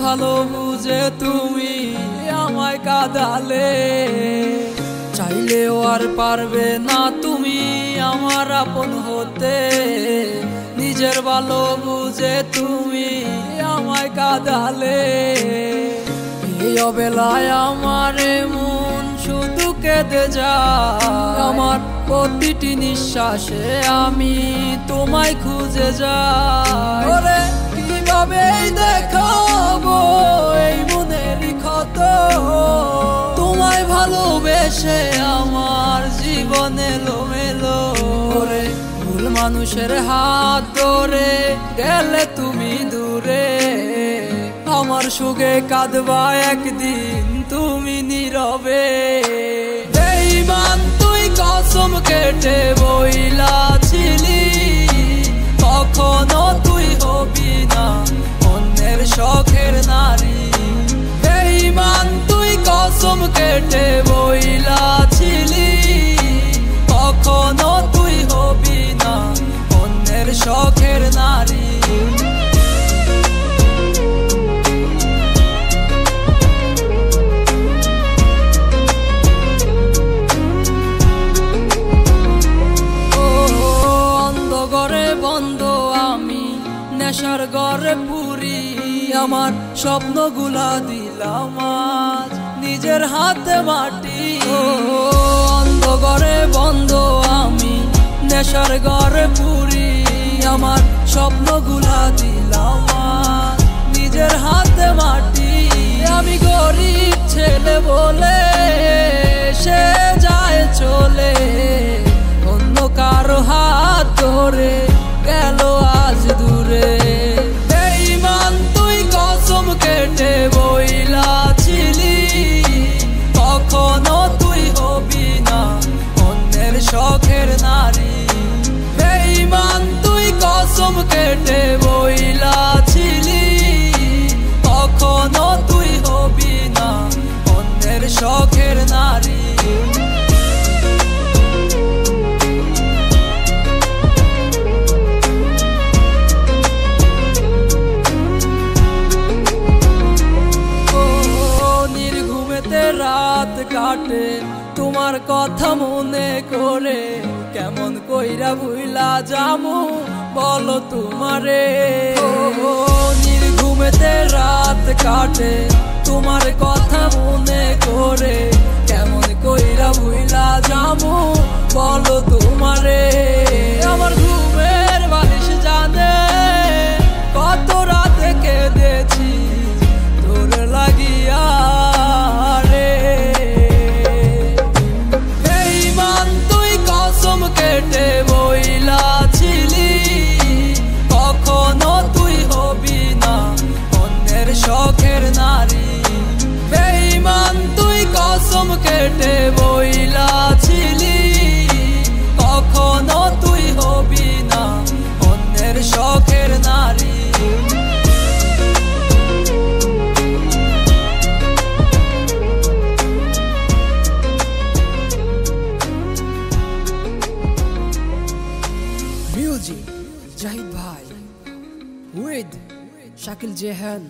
ভালো বুঝে তুমি আমায় কাঁদালে, চাইলেও আর পারবে না তুমি আমার আপন হতে। নিজের ভালো বুঝে তুমি আমায় কাঁদালে, এই অবেলায় আমার মন শুধু কেঁদে যায়। আমার প্রতিটি নিঃশ্বাসে আমি তোমায় খুঁজে যাই। ওরে কিভাবে দেখাবো এই মনের ক্ষত, তোমায় ভালোবেসে আমার জীবন এলোমেলো। ওরে ভুল মানুষের হাত ধরে গেলে তুমি দূরে, আমার সুখে কাঁদবা একদিন তুমি নীরবে। বেঈমান তুই কসম কেটে বইলাছিলি, কখনো তুই হবি না অন্যের শখের নারী। বেঈমান তুই কসম কেটে বইলাছিলি, কখনো তুই হবি না অন্যের শখের নারী। নেশার ঘরে পুরি আমার স্বপ্নগুলা দিলাম আজ নিজের হাতে মাটি। অন্ধকারে বন্ধ আমি নেশার ঘরে পুরি আমার স্বপ্নগুলা দিলাম আজ নিজের হাতে মাটি। আমি গরিব ছেলে বলে সে যায় চলে, অন্য কারো হাত ধরে গেল আজ দূরে। বেঈমান তুই কসম কেটে বইলাছিলি, কখনো তুই হবি না অন্যের শখের নারী। বেঈমান তুই কসম কেটে বইলাছিলি, কখনো তুই হবি না অন্যের শখের নারী। রাত কাটে তোমার কথা মনে করে, কেমন কইরা ভুইলা যামু বলো তোমারে। নির্ঘুমেতে রাত কাটে তোমার কথা মনে করে, কেমন কইরা ভুইলা যামু বলো তোমারে। আমার ঘুমের বালিশ জানে কত রাতে কেঁদেছি তোর লাগিয়া। কেটে বইলাছিলি, কখনো তুই হবি না অন্যের শখের নারী। বেঈমান তুই কসম কেটে বইলাছিলি, কখনো তুই হবি না অন্যের শখের নারী। Music Jahid Bhai with Shakil Jehan।